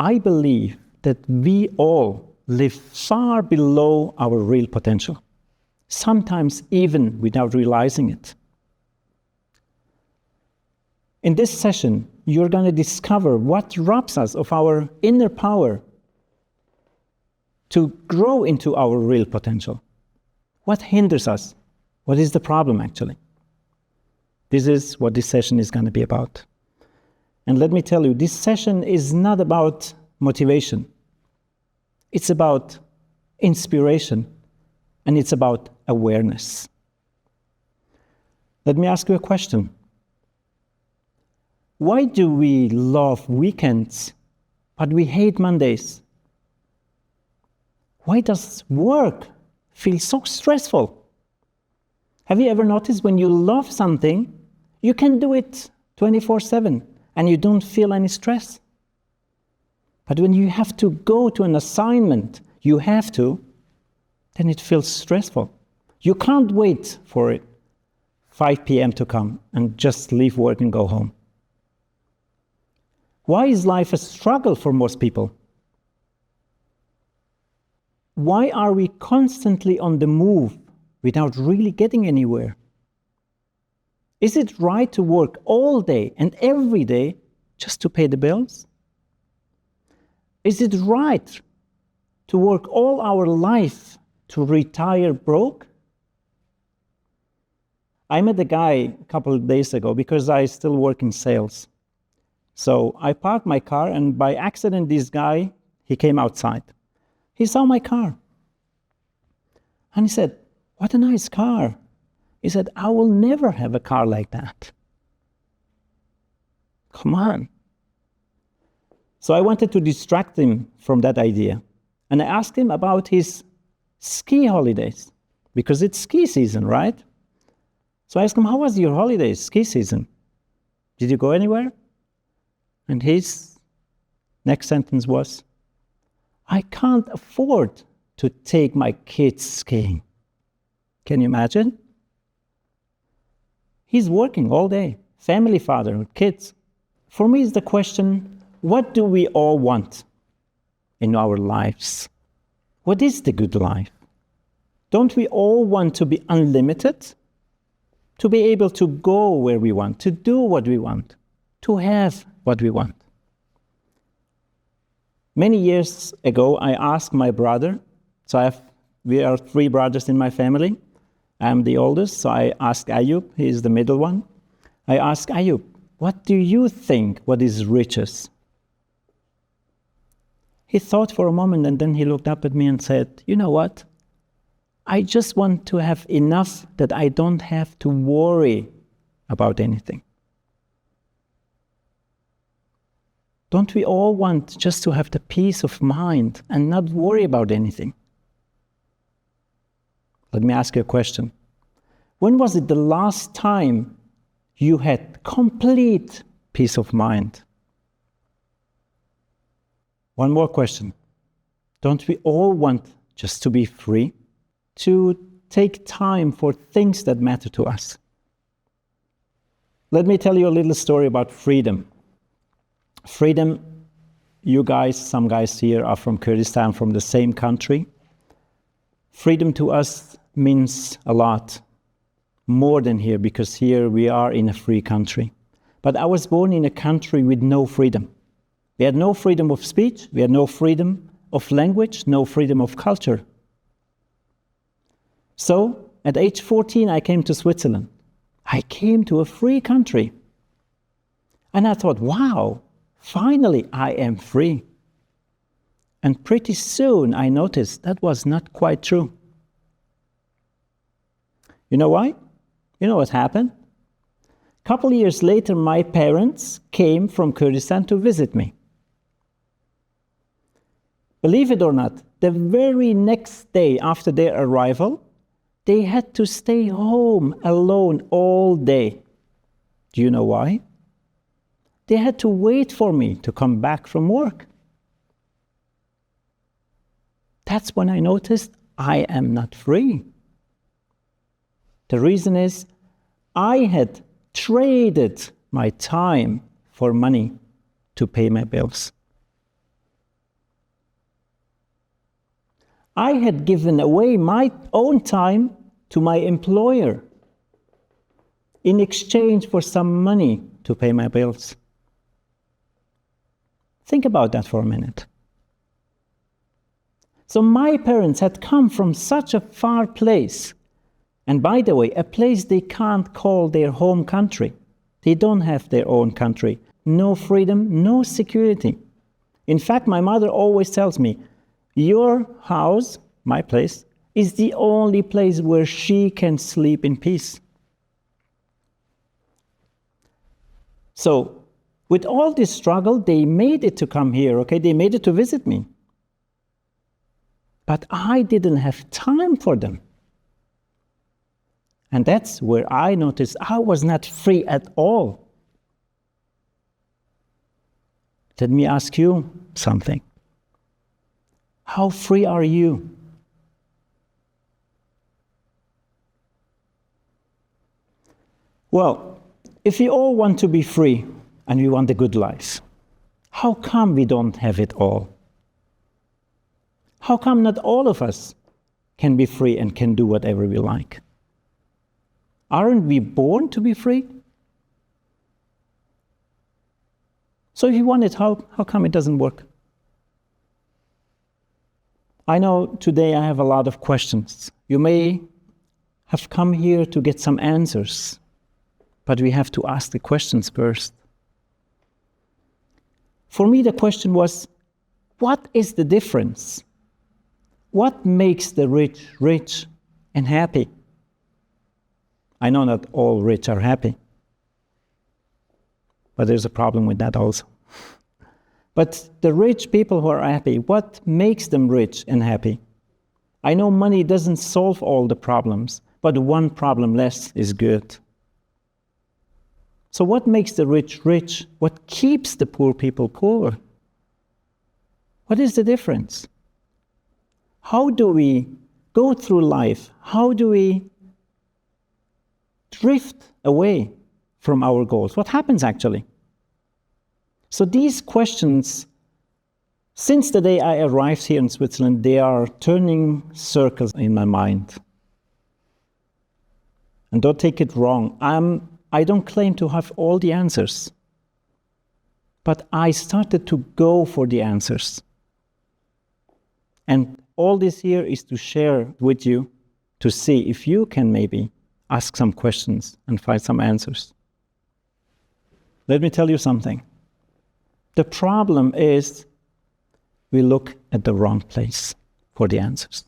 I believe that we all live far below our real potential, sometimes even without realizing it. In this session, you're going to discover what robs us of our inner power to grow into our real potential. What hinders us? What is the problem, actually? This is what this session is going to be about. And let me tell you, this session is not about motivation. It's about inspiration, and it's about awareness. Let me ask you a question. Why do we love weekends, but we hate Mondays? Why does work feel so stressful? Have you ever noticed when you love something, you can do it 24/7 and you don't feel any stress? But when you have to go to an assignment, then it feels stressful. You can't wait for it 5 p.m. to come and just leave work and go home. Why is life a struggle for most people? Why are we constantly on the move without really getting anywhere? Is it right to work all day and every day just to pay the bills? Is it right to work all our life to retire broke? I met a guy a couple of days ago because I still work in sales. So I parked my car, and by accident, this guy, he came outside. He saw my car. And he said, "What a nice car." He said, "I will never have a car like that." Come on. So I wanted to distract him from that idea. And I asked him about his ski holidays, because it's ski season, right? So I asked him, "How was your holidays, ski season? Did you go anywhere?" And his next sentence was, "I can't afford to take my kids skiing." Can you imagine? He's working all day, family father with kids. For me, it's the question, what do we all want in our lives? What is the good life? Don't we all want to be unlimited? To be able to go where we want, to do what we want, to have what we want. Many years ago, I asked my brother, we are 3 brothers in my family. I'm the oldest, so I asked Ayub, he is the middle one. I asked Ayub, "What do you think, what is riches?" He thought for a moment, and then he looked up at me and said, "You know what? I just want to have enough that I don't have to worry about anything." Don't we all want just to have the peace of mind and not worry about anything? Let me ask you a question. When was it the last time you had complete peace of mind? One more question. Don't we all want just to be free? To take time for things that matter to us? Let me tell you a little story about freedom. Freedom, you guys, some guys here are from Kurdistan, from the same country. Freedom to us means a lot more than here, because here we are in a free country. But I was born in a country with no freedom. We had no freedom of speech, we had no freedom of language, no freedom of culture. So, at age 14, I came to Switzerland. I came to a free country. And I thought, wow, finally I am free. And pretty soon I noticed that was not quite true. You know why? You know what happened? A couple years later, my parents came from Kurdistan to visit me. Believe it or not, the very next day after their arrival, they had to stay home alone all day. Do you know why? They had to wait for me to come back from work. That's when I noticed I am not free. The reason is I had traded my time for money to pay my bills. I had given away my own time to my employer in exchange for some money to pay my bills. Think about that for a minute. So my parents had come from such a far place, and by the way, a place they can't call their home country. They don't have their own country. No freedom, no security. In fact, my mother always tells me, your house, my place, is the only place where she can sleep in peace. So, with all this struggle, they made it to come here, okay? They made it to visit me. But I didn't have time for them. And that's where I noticed I was not free at all. Let me ask you something. How free are you? Well, if we all want to be free and we want a good life, how come we don't have it all? How come not all of us can be free and can do whatever we like? Aren't we born to be free? So if you want it, how come it doesn't work? I know today I have a lot of questions. You may have come here to get some answers, but we have to ask the questions first. For me, the question was, what is the difference? What makes the rich rich and happy? I know not all rich are happy, but there's a problem with that also. But the rich people who are happy, what makes them rich and happy? I know money doesn't solve all the problems, but one problem less is good. So what makes the rich rich? What keeps the poor people poor? What is the difference? How do we go through life? How do we drift away from our goals? What happens actually? So these questions, since the day I arrived here in Switzerland, they are turning circles in my mind. And don't take it wrong, I don't claim to have all the answers. But I started to go for the answers. And all this here is to share with you, to see if you can maybe ask some questions and find some answers. Let me tell you something. The problem is we look at the wrong place for the answers.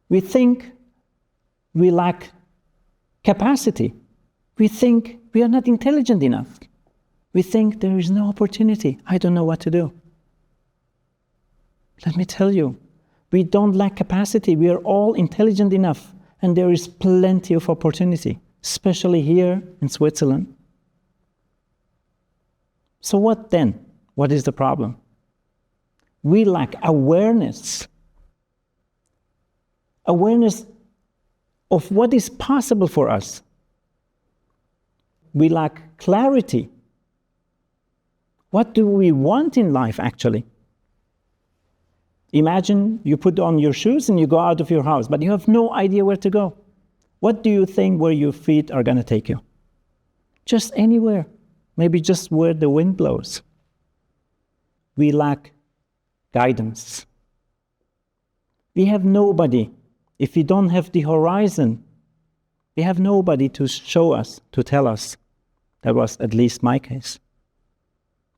We think we lack capacity. We think we are not intelligent enough. We think there is no opportunity. I don't know what to do. Let me tell you, we don't lack capacity. We are all intelligent enough, and there is plenty of opportunity, especially here in Switzerland. So what then? What is the problem? We lack awareness. Awareness of what is possible for us. We lack clarity. What do we want in life, actually? Imagine you put on your shoes and you go out of your house, but you have no idea where to go. What do you think where your feet are going to take you? Just anywhere. Maybe just where the wind blows. We lack guidance. We have nobody. If we don't have the horizon, we have nobody to show us, to tell us. That was at least my case.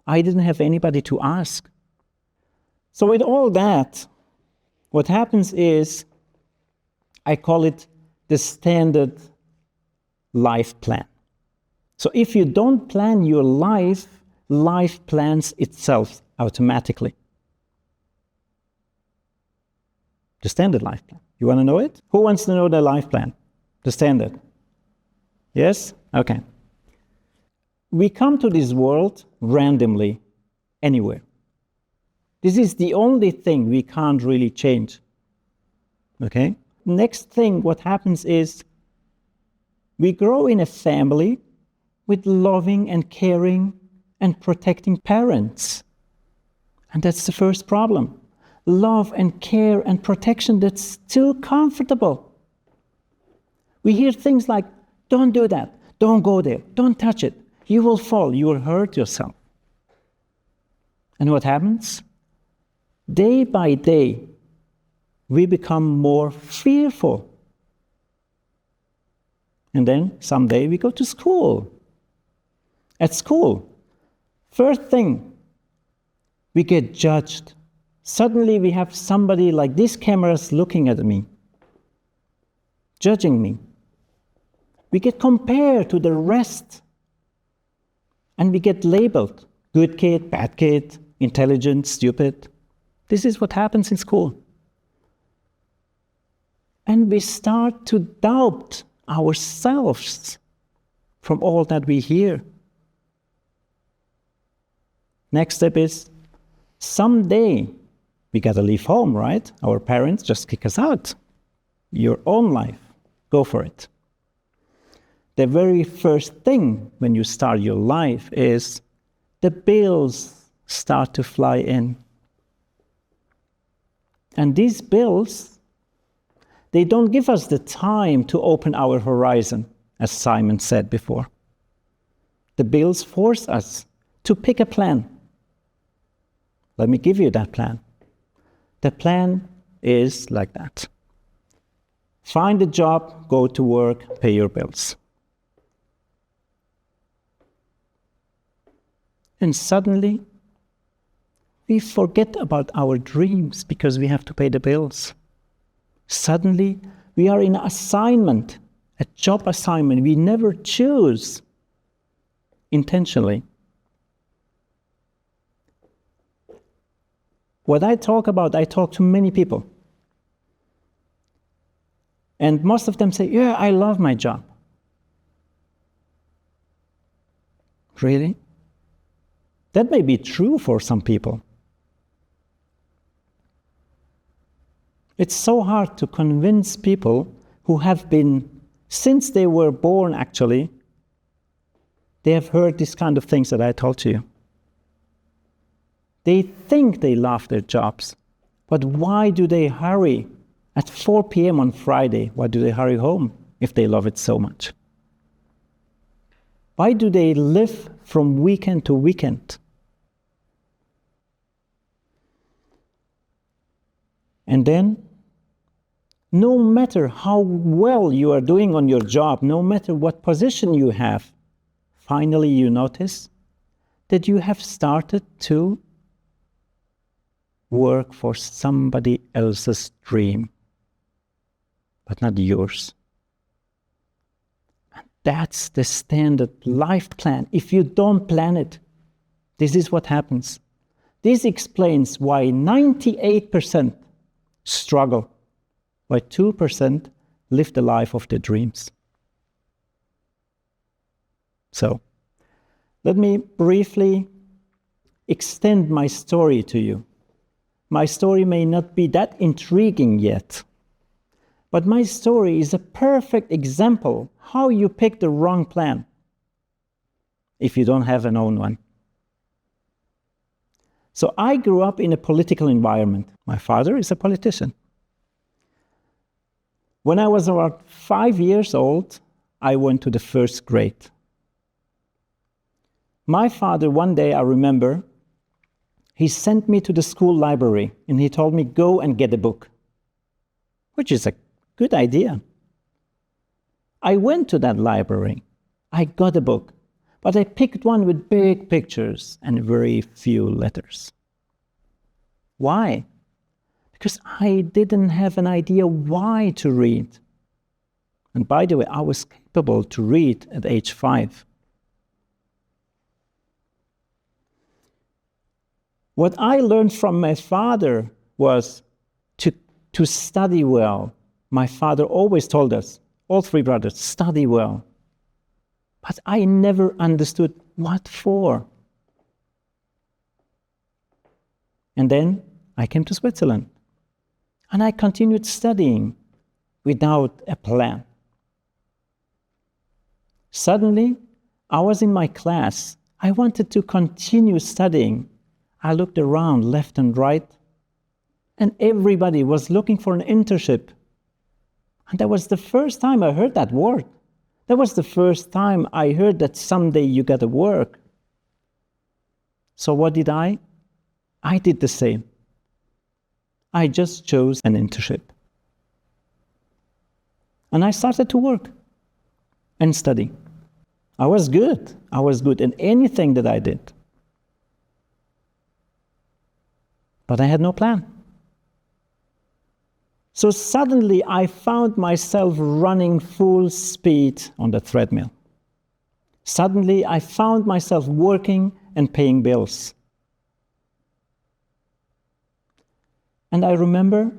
I didn't have anybody to ask. So with all that, what happens is, I call it the standard life plan. So if you don't plan your life, life plans itself automatically. The standard life plan. You want to know it? Who wants to know the life plan? The standard? Yes? Okay. We come to this world randomly, anywhere. This is the only thing we can't really change. Okay? Next thing, what happens is, we grow in a family with loving and caring and protecting parents. And that's the first problem. love and care and protection that's too comfortable. We hear things like, don't do that, don't go there, don't touch it, you will fall, you will hurt yourself. And what happens? Day by day, we become more fearful. And then someday we go to school. At school, first thing, we get judged. Suddenly we have somebody like these cameras looking at me, judging me. We get compared to the rest, and we get labeled good kid, bad kid, intelligent, stupid. This is what happens in school. And we start to doubt ourselves from all that we hear. Next step is, someday we gotta leave home, right? Our parents just kick us out. Your own life, go for it. The very first thing when you start your life is the bills start to fly in. And these bills, they don't give us the time to open our horizon, as Simon said before. The bills force us to pick a plan. Let me give you that plan. The plan is like that. Find a job, go to work, pay your bills. And suddenly, we forget about our dreams because we have to pay the bills. Suddenly, we are in an assignment, a job assignment we never choose intentionally. What I talk about, I talk to many people. And most of them say, yeah, I love my job. Really? That may be true for some people. It's so hard to convince people who have been, since they were born actually, they have heard these kind of things that I told to you. They think they love their jobs, but why do they hurry at 4 p.m. on Friday? Why do they hurry home if they love it so much? Why do they live from weekend to weekend? And then, no matter how well you are doing on your job, no matter what position you have, finally you notice that you have started to work for somebody else's dream, but not yours. And that's the standard life plan. If you don't plan it, this is what happens. This explains why 98% struggle, why 2% live the life of their dreams. So, let me briefly extend my story to you. My story may not be that intriguing yet, but my story is a perfect example how you pick the wrong plan if you don't have an own one. So I grew up in a political environment. My father is a politician. When I was about 5 years old, I went to the first grade. My father, one day I remember, he sent me to the school library and he told me, go and get a book, which is a good idea. I went to that library. I got a book, but I picked one with big pictures and very few letters. Why? Because I didn't have an idea why to read. And by the way, I was capable to read at age 5. What I learned from my father was to study well. My father always told us, all 3 brothers, study well. But I never understood what for. And then I came to Switzerland. And I continued studying without a plan. Suddenly, I was in my class. I wanted to continue studying. I looked around left and right. And everybody was looking for an internship. And that was the first time I heard that word. That was the first time I heard that someday you got to work. So what did I? I did the same. I just chose an internship. And I started to work and study. I was good. I was good in anything that I did. But I had no plan. So suddenly I found myself running full speed on the treadmill. Suddenly I found myself working and paying bills. And I remember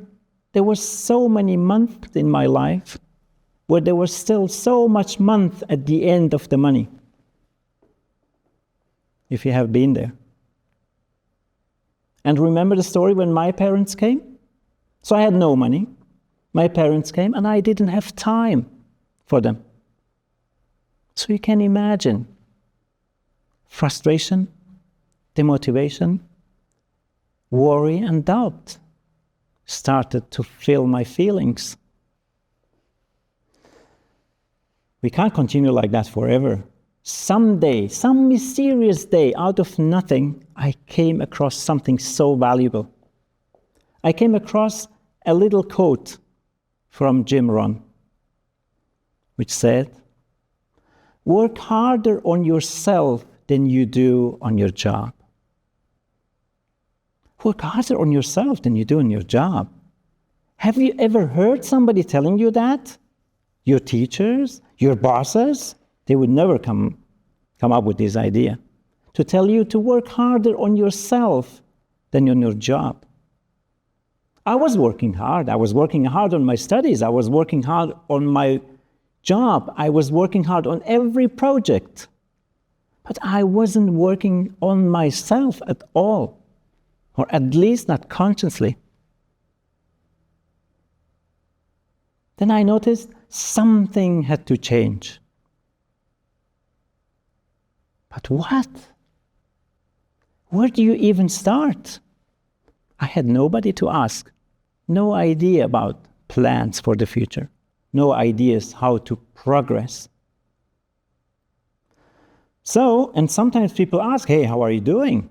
there were so many months in my life where there was still so much month at the end of the money. If you have been there. And remember the story when my parents came? So I had no money. My parents came and I didn't have time for them. So you can imagine frustration, demotivation, worry and doubt started to fill my feelings. We can't continue like that forever. Someday, some mysterious day, out of nothing, I came across something so valuable. I came across a little quote from Jim Rohn, which said, "Work harder on yourself than you do on your job." Work harder on yourself than you do on your job. Have you ever heard somebody telling you that? Your teachers, your bosses, they would never come up with this idea to tell you to work harder on yourself than on your job. I was working hard. I was working hard on my studies. I was working hard on my job. I was working hard on every project. But I wasn't working on myself at all, or at least not consciously. Then I noticed something had to change. But what? Where do you even start? I had nobody to ask, no idea about plans for the future, no ideas how to progress. So, and sometimes people ask, "Hey, how are you doing?"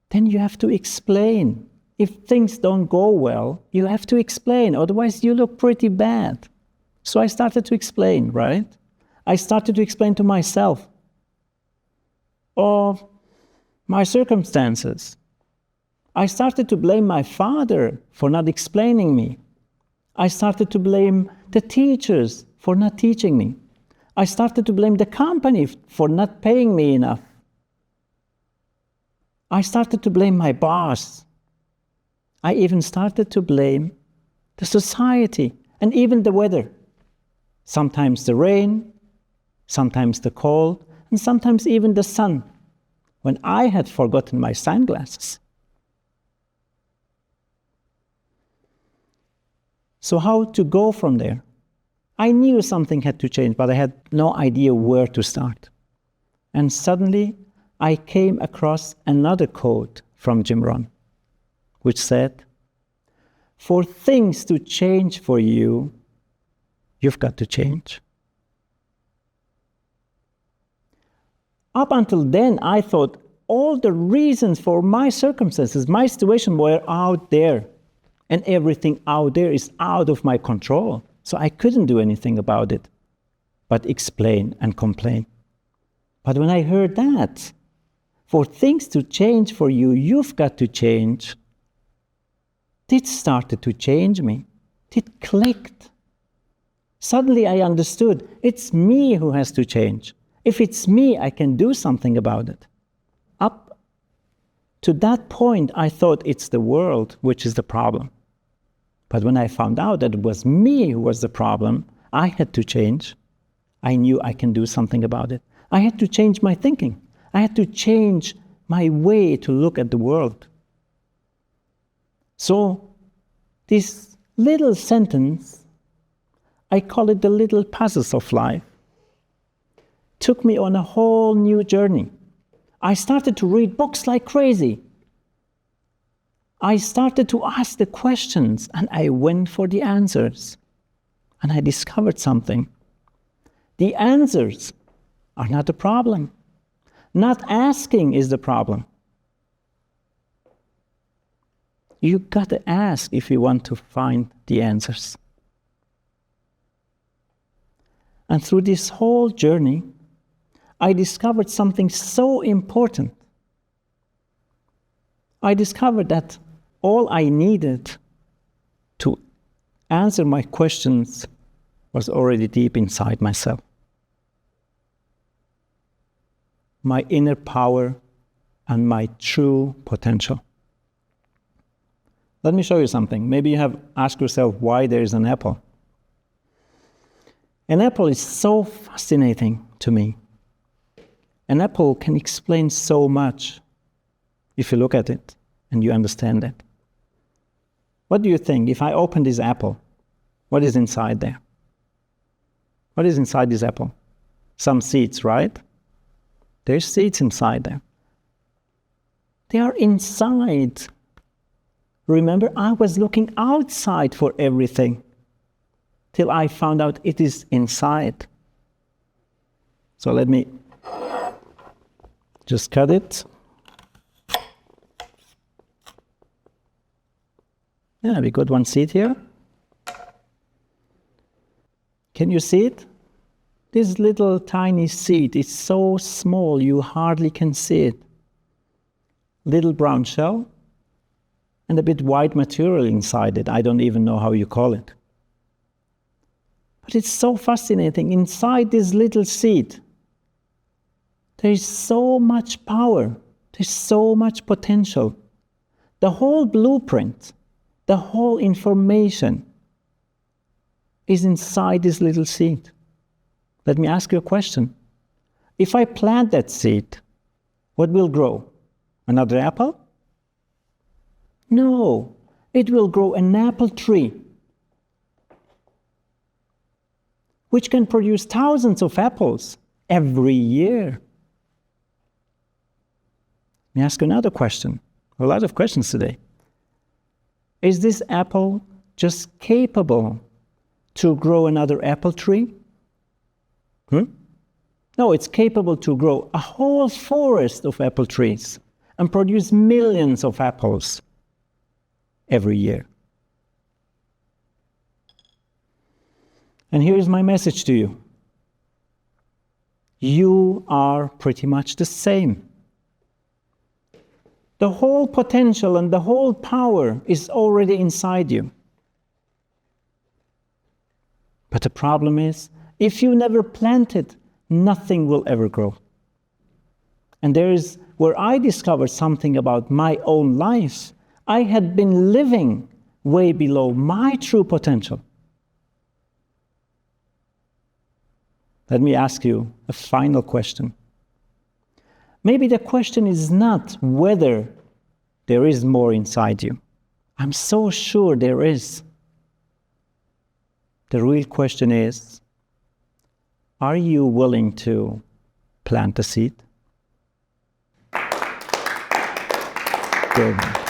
Then you have to explain. If things don't go well, you have to explain, otherwise you look pretty bad. So I started to explain, right? I started to explain to myself of my circumstances. I started to blame my father for not explaining me. I started to blame the teachers for not teaching me. I started to blame the company for not paying me enough. I started to blame my boss. I even started to blame the society and even the weather. Sometimes the rain, sometimes the cold, and sometimes even the sun, when I had forgotten my sunglasses. So how to go from there? I knew something had to change, but I had no idea where to start. And suddenly, I came across another quote from Jim Rohn, which said, "For things to change for you, you've got to change." Up until then, I thought all the reasons for my circumstances, my situation were out there, and everything out there is out of my control. So I couldn't do anything about it, but explain and complain. But when I heard that, for things to change for you, you've got to change, it started to change me. It clicked. Suddenly I understood it's me who has to change. If it's me, I can do something about it. Up to that point, I thought it's the world which is the problem. But when I found out that it was me who was the problem, I had to change. I knew I can do something about it. I had to change my thinking. I had to change my way to look at the world. So, this little sentence, I call it the little puzzles of life, took me on a whole new journey. I started to read books like crazy. I started to ask the questions and I went for the answers. And I discovered something. The answers are not the problem. Not asking is the problem. You got to ask if you want to find the answers. And through this whole journey, I discovered something so important. I discovered that all I needed to answer my questions was already deep inside myself. My inner power and my true potential. Let me show you something. Maybe you have asked yourself why there is an apple. An apple is so fascinating to me. An apple can explain so much if you look at it and you understand it. What do you think? If I open this apple, what is inside there? What is inside this apple? Some seeds, right? There's seeds inside there. They are inside. Remember, I was looking outside for everything till I found out it is inside. So let me just cut it. Yeah, we got one seed here. Can you see it? This little tiny seed is so small you hardly can see it. Little brown shell and a bit white material inside it. I don't even know how you call it. But it's so fascinating. Inside this little seed, there is so much power. There's so much potential. The whole blueprint, the whole information is inside this little seed. Let me ask you a question. If I plant that seed, what will grow? Another apple? No, it will grow an apple tree, which can produce thousands of apples every year. Let me ask you another question. A lot of questions today. Is this apple just capable to grow another apple tree? No, it's capable to grow a whole forest of apple trees and produce millions of apples every year. And here is my message to you. You are pretty much the same. The whole potential and the whole power is already inside you. But the problem is, if you never plant it, nothing will ever grow. And there is where I discovered something about my own life. I had been living way below my true potential. Let me ask you a final question. Maybe the question is not whether there is more inside you. I'm so sure there is. The real question is, are you willing to plant a seed? Good.